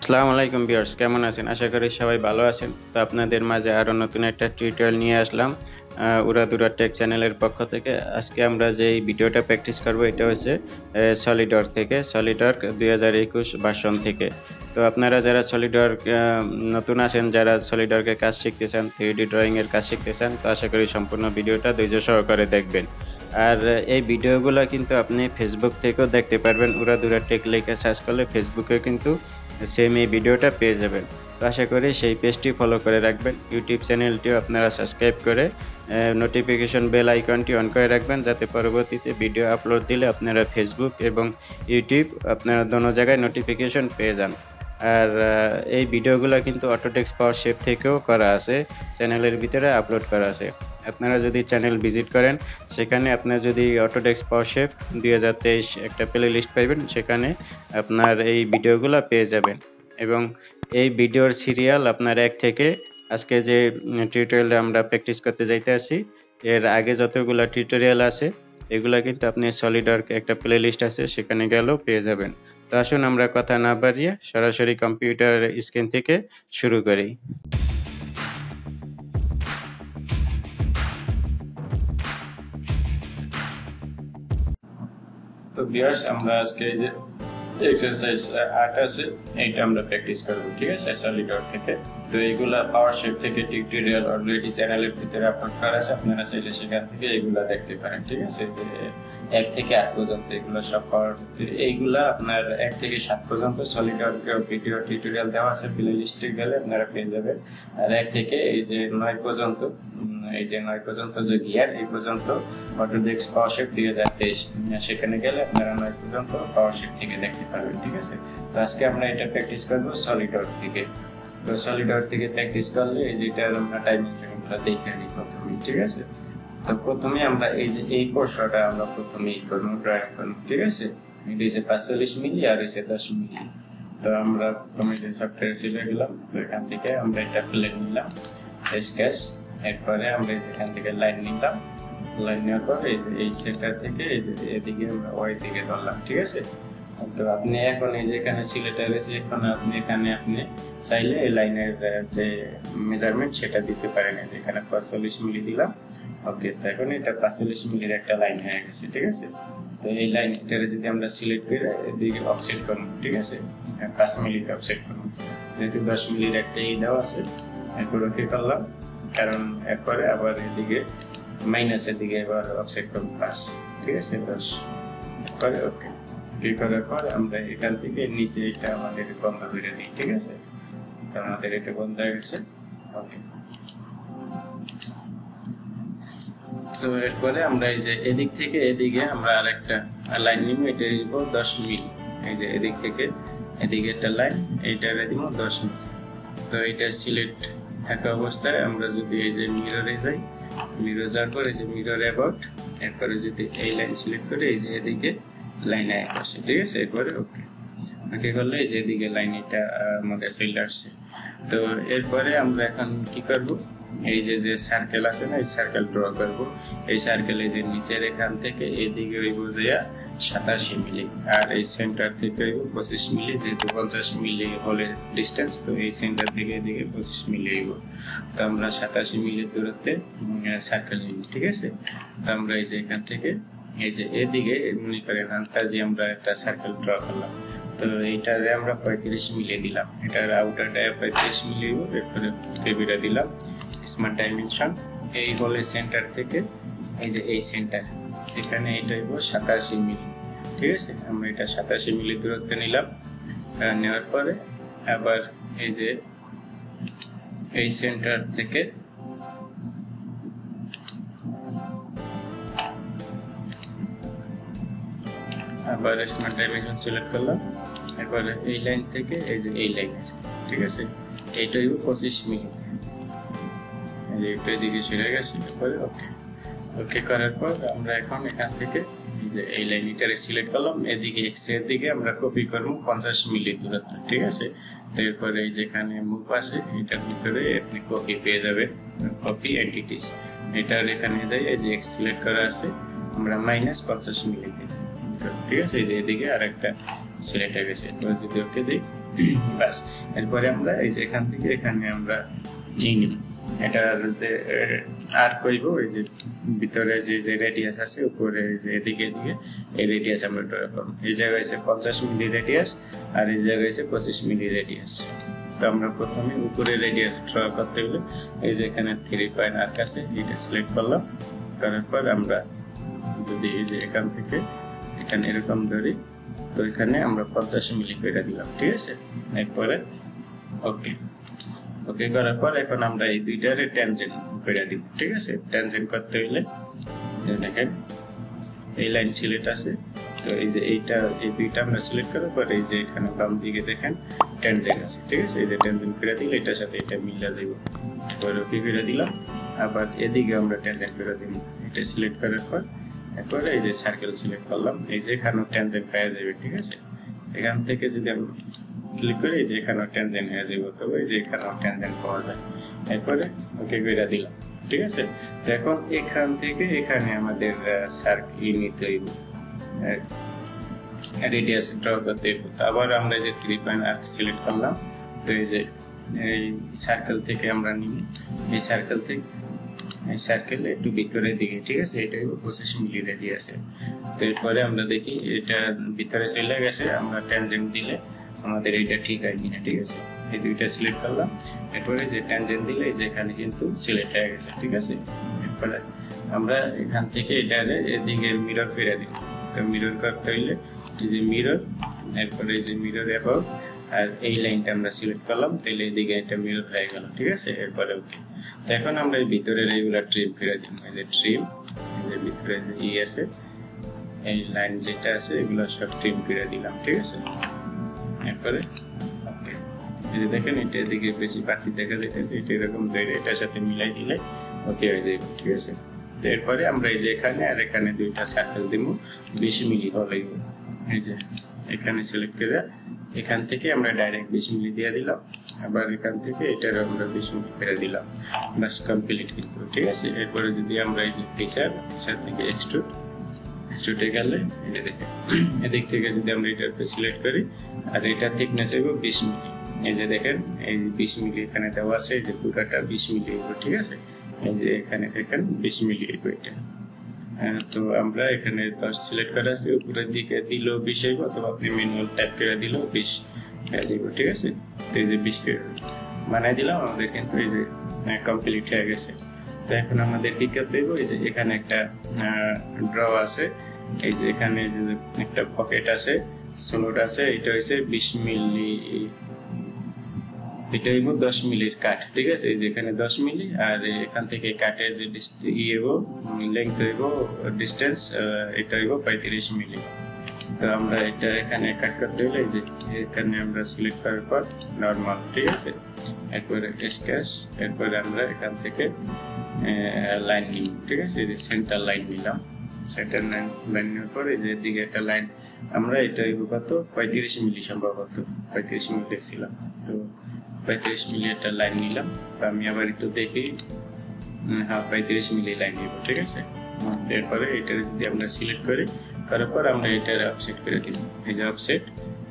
আসসালামু আলাইকুম ভিউয়ার্স, কেমন আছেন? আশা করি সবাই ভালো আছেন। তো আপনাদের মাঝে আরো নতুন একটা টিউটোরিয়াল নিয়ে আসলাম উড়া ধুরা টেক চ্যানেলের পক্ষ থেকে। আজকে আমরা যে ভিডিওটা প্র্যাকটিস করব এটা হচ্ছে সলিডওয়ার্ক থেকে, সলিডওয়ার্ক 2021 ভার্সন থেকে। তো আপনারা যারা সলিডওয়ার্ক নতুন আছেন, যারা সলিডওয়ার্কের কাজ শিখতেছেন, 3D ড্রয়িং এর কাজ শিখতেছেন, তো আশা করি সম্পূর্ণ ভিডিওটা ধৈর্য সহকারে দেখবেন। আর এই ভিডিওগুলো কিন্তু আপনি ফেসবুক থেকেও দেখতে পারবেন। উড়া ধুরা টেক লিখে সার্চ করলে ফেসবুকে কিন্তু সেম এই ভিডিওটা পেয়ে যাবেন। তো আশা করি সেই পেজটি ফলো করে রাখবেন। ইউটিউব চ্যানেলটিও আপনারা সাবস্ক্রাইব করে নোটিফিকেশন বেল আইকনটি অন করে রাখবেন, যাতে পরবর্তীতে ভিডিও আপলোড দিলে আপনারা ফেসবুক এবং ইউটিউব আপনারা দোনো জায়গায় নোটিফিকেশন পেয়ে যান। আর এই ভিডিওগুলো কিন্তু অটোডেস্ক পাওয়ারশেপ থেকেও করা আছে, চ্যানেলের ভিতরে আপলোড করা আছে। আপনারা যদি চ্যানেল ভিজিট করেন, সেখানে আপনার যদি অটোডেস্ক পাওয়ারশেপ 2023 একটা প্লে লিস্ট পাইবেন, সেখানে আপনার এই ভিডিওগুলো পেয়ে যাবেন। এবং এই ভিডিওর সিরিয়াল আপনার 1 থেকে আজকে যে টিউটোরিয়ালটা আমরা প্র্যাকটিস করতে যাইতে আছি, এর আগে যতগুলো টিউটোরিয়াল আছে এগুলা কিন্তু আপনি সলিডওয়ার্ক একটা প্লে লিস্ট আছে, সেখানে গেলেও পেয়ে যাবেন। তো আসুন আমরা কথা না বাড়িয়ে সরাসরি কম্পিউটার স্ক্রিন থেকে শুরু করি। তো ভিউয়ার্স, আমরা আজকে যে এক্সারসাইজ 8 আছে এইটা আমরা প্র্যাকটিস করব, ঠিক আছে, সলিডওয়ার্ক থেকে। তো এইগুলা পাওয়ারশেপ থেকে টিউটোরিয়াল অলরেডি চ্যানেলের ভিতরে আপলোড করা আছে, আপনারা চাইলে সেখান থেকে এইগুলা দেখতে পারেন, ঠিক আছে। 1 থেকে 8 পর্যন্ত এগুলো সব এইগুলা আপনার 1 থেকে 7 পর্যন্ত সলিডওয়ার্ক ভিডিও টিউটোরিয়াল দেওয়া আছে, প্লে লিস্টে গেলে আপনারা পেয়ে যাবেন। আর 1 থেকে এই যে 9 পর্যন্ত, এই যে 9 পর্যন্ত যে গিয়ার, এই পর্যন্ত অটোডেস্ক পাওয়ারশেপ 2023, সেখানে গেলে আপনারা 9 পর্যন্ত পাওয়ারশেপ থেকে দেখতে পারবেন, ঠিক আছে। তো আজকে আমরা এটা প্র্যাকটিস করব সলিডওয়ার্ক থেকে। তো সলিডওয়ার্ক থেকে প্র্যাকটিস করলে এই যে এটার আমরা ডাইমেনশনগুলো দেখে নিই প্রথমে, ঠিক আছে। তো প্রথমে আমরা এই যে এই পোর্শনটা আমরা প্রথমেই করব, ড্রয়িং করব, ঠিক আছে। এটা হচ্ছে 45 মিলি আর হচ্ছে 10 মিলি। তো আমরা প্রথমে যে সফটওয়্যার চলে গেলাম, তো এখান থেকে আমরা এটা প্লেন নিলাম, স্কেচ। এরপরে আমরা এখান থেকে লাইন নিলাম, লাইন নেওয়ার পর এই যে এই সেন্টার থেকে এই যে এদিকে আমরা ওই দিকে ধরলাম, ঠিক আছে। তো আপনি এখন এই যে এখানে সিলেক্টর আছে, এখন আপনি এখানে আপনি চাইলে এই লাইনের যে মেজারমেন্ট সেটা দিতে পারেন। এখানে 45 মিলি দিলাম, ওকে। তো এখন এটা 45 মিলির একটা লাইন হয়ে গেছে, ঠিক আছে। তো এই লাইন এটারে যদি আমরা সিলেক্ট করে এদিকে অফসেট করব, ঠিক আছে, 5 মিলিতে অফসেট করব, যেহেতু 10 মিলির একটা এই দেওয়া আছে। এরপর ওকে করলাম, কারণ এরপরে আবার এদিকে মাইনাসের দিকে এবার অফসেট করব 5, ঠিক আছে, 10 করে ওকে। করার পর আমরা এখান থেকে নিচে এটা আমাদের বন্ধ করে দিই, ঠিক আছে। তো আমাদের এটা বন্ধ হয়ে গেছে, ওকে। তো এরপরে আমরা এই যে এদিক থেকে এদিকে আমরা আরেকটা লাইন নিব, এটা দিব 10 মিলি। এই যে এদিক থেকে এদিকে একটা লাইন, এইটারে দিব 10 মিলি। তো এটা সিলেক্ট থাকা অবস্থায় আমরা যদি এই যে মিররে যাই, মিরর যাওয়ার পর এই যে মিরর অ্যাবাউট, এরপরে যদি এই লাইন সিলেক্ট করে এই যে এদিকে লাইন আসে, ঠিক আছে। এরপরে ওকে ওকে করলে এই যে এদিকে লাইন এটা আমাদের চলে আসছে। তো এরপরে আমরা এখন কি করব, এই যে যে সার্কেল আছে না, এই সার্কেল ড্র করব। এই সার্কেলে যে নিচের এখান থেকে এদিকে হইব যে 87 মিলি, আর এই সেন্টার থেকে হইব 25 মিলি, যেহেতু 50 মিলি হলে ডিস্টেন্স, তো এই সেন্টার থেকে এদিকে 25 মিলি হইব। তো আমরা 87 মিলির দূরত্বে সার্কেল নিব, ঠিক আছে। তো আমরা এই যে এখান থেকে এই যে এদিকে মনে করেন আন্তাজি আমরা একটা সার্কেল ড্র করলাম। তো এইটারে আমরা 35 মিলি দিলাম, এটার আউটারটা 35 মিলি, এরপরে কেবিটা দিলাম স্মার্ট ডাইমেনশন। এই হলে সেন্টার থেকে এই যে এই সেন্টার এখানে এটা হইব 87 মিলি, ঠিক আছে। আমরা এটা 87 মিলি দূরত্বে নিলাম। নেওয়ার পরে আবার এই যে এই সেন্টার থেকে আবার স্মার্ট ডাইমেনশন সিলেক্ট করলাম। এরপরে এই লাইন থেকে এই যে এই লাইন, ঠিক আছে, এইটা হইব 25 মিলি। এই যে এটা এদিকে সরে গেছে, এরপরে ওকে ওকে করার পর আমরা এখন এখান থেকে এই যে এই লাইন এটারে সিলেক্ট করলাম, এদিকে এক্স এর দিকে আমরা কপি করব 50 মিলি দূরত্ব, ঠিক আছে। তো এরপরে এই যেখানে মুভ আছে এটার ভিতরে আপনি কপি পেয়ে যাবেন, কপি এন্টিটিস। এটার এখানে যাই এই যে এক্স সিলেক্ট করা আছে, আমরা -50 মিলি দিই, ঠিক আছে। এই যে এদিকে আরেকটা সিলেক্ট হয়ে গেছে। তো যদি ওকে দিই, বাস এরপরে আমরা এই যে এখান থেকে এখানে আমরা নিয়ে নিব এটার যে আর কইব এই যে ভিতরে যে রেডিয়াস আছে উপরে যে এদিকে এই রেডিয়াস আমরা ড্র করব এই জায়গায় আছে 50 মিলি রেডিয়াস আর এই জায়গায় আছে 25 মিলি রেডিয়াস তো আমরা প্রথমে উপরে রেডিয়াস ড্র করতে হলে এই যে এখানে 3 পয়েন্ট আর্ক আছে এটা সিলেক্ট করলাম করার পর আমরা যদি এই যে এখান থেকে এখানে এরকম ধরি তো এখানে আমরা 50 মিলি করে দিলাম ঠিক আছে এরপরে ওকে ওকে করার পর এখন আমরা এই দুইটারে ট্যানজেন্ট করে দিব ঠিক আছে ট্যানজেন্ট করতে হলে দেখেন এই লাইন সিলেক্ট আছে তো এই যে এইটা এই দুইটা আমরা সিলেক্ট করার পর এই যে এখানে বাম দিকে দেখেন ট্যানজেন্ট আছে ঠিক আছে এই যে ট্যানজেন্ট করে দিলে এটার সাথে এটা মিলা যাবে পরে ওকে করে দিলাম আবার এদিকে আমরা ট্যানজেন্ট করে দিব এটা সিলেক্ট করার পর এরপর এই যে সার্কেল সিলেক্ট করলাম এই যে এখানে ট্যানজেন্ট পাওয়া যাবে ঠিক আছে এখান থেকে যদি আমরা ক্লিক করে এই যে এখানে ট্যানজেন্ট হয়ে যাবে তবে এই যে এখানে ট্যানজেন্ট পাওয়া যায় এরপরে ওকে করে দিলাম ঠিক আছে তো এখন এখান থেকে এখানে আমাদের সার্কেল নিতে হইব রেডিয়াস ড্র করতে হইব আবার আমরা যে 3 পয়েন্ট আর্ক সিলেক্ট করলাম তো এই যে এই সার্কেল থেকে আমরা নিব এই সার্কেল থেকে এই সার্কেল একটু ভিতরের দিকে ঠিক আছে এটা 25 মিলি রেডিয়াসে তো এরপরে আমরা দেখি এটা ভিতরে চলে গেছে আমরা ট্যানজেন্ট দিলে আমাদের এটা ঠিক হয় কিনা ঠিক আছে এই দুইটা সিলেক্ট করলাম এরপরে যে ট্যানজেন্ট দিলে এই যে এখানে কিন্তু সিলেক্ট হয়ে গেছে ঠিক আছে এরপরে আমরা এখান থেকে এটা এদিকে মিরর করে দিই তো মিরর করতে হইলে এই যে মিরর এরপরে এই যে মিরর অ্যাবাউট আর এই লাইনটা আমরা সিলেক্ট করলাম তাহলে এদিকে এটা মিরর হয়ে গেল ঠিক আছে এরপরে ওকে তো এখন আমরা এই ভিতরের এইগুলা ট্রিম করে দিই এই যে ট্রিম এই যে ভিতরে যে ই আছে এই লাইন যেটা আছে এগুলো সব ট্রিম করে দিলাম ঠিক আছে এরপরে ওকে এই যে দেখেন এটা এদিকে বেশি বাড়তি দেখা যাইতেছে এটা এরকম ধরে এটার সাথে মিলাই দিলে ওকে হয়ে যাবে ঠিক আছে তো এরপরে আমরা এই যে এখানে আর এখানে দুইটা সার্কেল দিব 20 মিলি হলেই এই যে এখানে সিলেক্ট করে এখান থেকে আমরা ডাইরেক্ট 20 মিলি দিয়ে দিলাম আবার এখান থেকে এটার আমরা 20 মিলি করে দিলাম বাস কমপ্লিট কিন্তু ঠিক আছে এরপরে যদি আমরা এই যে ফিচার থেকে এক্সট্রুডে গেলে এই যে দেখেন এদিক থেকে যদি আমরা এটা সিলেক্ট করি আর এটা থিকনেস হবে 20 মিলি এই যে দেখেন এই 20 মিলি এখানে দেওয়া আছে এই যে পুরোটা 20 মিলি হবে ঠিক আছে এই যে এখানে দেখেন 20 মিলি হবে এটা তো আমরা এখানে 10 সিলেক্ট করা আছে উপরের দিকে দিলেও 20 হইব অথবা আপনি ম্যানুয়াল টাইপ করে দিলেও 20 হয়ে যাবে ঠিক আছে তো এই যে 20 করে বানাই দিলাম আমাদের কিন্তু এই যে কমপ্লিট হয়ে গেছে তো এখন আমাদের কি করতে হইব এই যে এখানে একটা ড্র আছে এই যে এখানে যে একটা পকেট আছে স্লট আছে এটা হইছে 20 মিলি এটা হইব 10 মিলির কাট ঠিক আছে এই যে এখানে 10 মিলি আর এখান থেকে কাটে যে লেংথ হইব ডিসটেন্স এটা হইব 35 মিলি তো আমরা এটা এখানে কাট করতে হলে এই যে এখানে আমরা সিলেক্ট করার পর নরমাল ঠিক আছে এরপরে স্কেচ এরপরে আমরা এখান থেকে লাইন নিই ঠিক আছে এই যে সেন্টার লাইন নিলাম সেন্টার লাইন নেওয়ার পর এই যে এদিকে একটা লাইন আমরা এটা হইব কত 35 মিলি সম্ভবত 35 মিলি দেখছিলাম তো 35 মিলি একটা লাইন নিলাম তো আমি আবার একটু দেখি হ্যাঁ 35 মিলি লাইন নিব ঠিক আছে এরপরে এটা যদি আমরা সিলেক্ট করি করার পর আমরা এটার অফসেট করে দিব এই যে অফসেট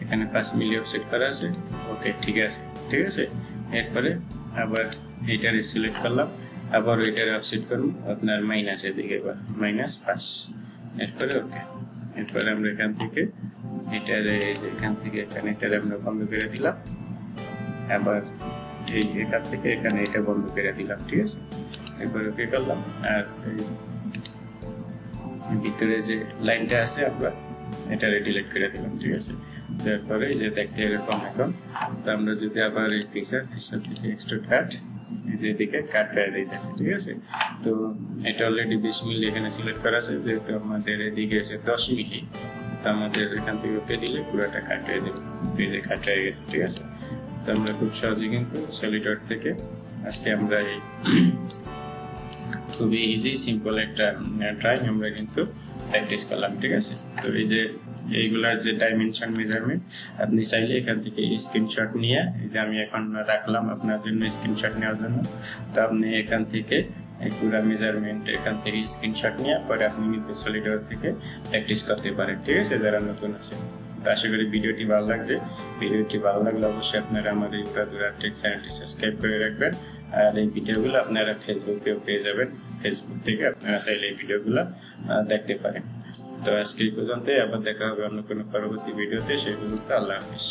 এখানে 5 মিলি অফসেট করা আছে ওকে ঠিক আছে এরপরে আবার এটারে সিলেক্ট করলাম আবার এটার অফসেট করব আপনার মাইনাসের দিকে বা -5 এরপরে ওকে এরপরে আমরা এখান থেকে এটারে এই যে এখান থেকে এখানে এটারে আমরা বন্ধ করে দিলাম আবার এই এখান থেকে এখানে এটা বন্ধ করে দিলাম ঠিক আছে এরপরে ওকে করলাম আর ভিতরে যে লাইনটা আছে আমরা এটা ডিলিট করে দিলাম ঠিক আছে তারপরে যে দেখতে এরকম এখন তো আমরা যদি আবার এই ফিচার থেকে এক্সট্রুড কাট এই যে এদিকে কাট হয়ে যাইতেছে ঠিক আছে তো এটা অলরেডি 20 মিলি এখানে সিলেক্ট করা আছে যেহেতু আমাদের এদিকে আছে 10 মিলি তো আমাদের এখান থেকে ওকে দিলে পুরোটা কাট হয়ে যাবে এই যে কাট হয়ে গেছে ঠিক আছে তো আমরা খুব সহজে কিন্তু সলিডওয়ার্ক থেকে আজকে আমরা এই খুবই ইজি সিম্পল একটা ড্রয়িং আমরা কিন্তু প্র্যাকটিস করলাম ঠিক আছে তো এই যে এইগুলার যে ডাইমেনশন মেজারমেন্ট আপনি চাইলে এখান থেকে স্ক্রিনশট নিয়ে এই যে আমি এখন রাখলাম আপনার জন্য স্ক্রিনশট নেওয়ার জন্য তো আপনি এখান থেকে এই পুরো মেজারমেন্ট এখান থেকে স্ক্রিনশট নিয়ে পরে আপনি কিন্তু সলিডওয়ার্ক থেকে প্র্যাকটিস করতে পারেন ঠিক আছে যারা নতুন আছে তো আশা করি ভিডিওটি ভালো লাগছে। ভিডিওটি ভালো লাগলে অবশ্যই আপনারা আমাদের Ura Dhura টেক চ্যানেলটি সাবস্ক্রাইব করে রাখবেন। আর এই ভিডিওগুলো আপনারা ফেসবুকেও পেয়ে যাবেন, ফেসবুক থেকে আপনারা চাইলে এই ভিডিওগুলো দেখতে পারেন। তো আজকে এই পর্যন্তই, আবার দেখা হবে অন্য কোনো পরবর্তী ভিডিওতে। সেই পর্যন্ত আল্লাহ হাফিজ।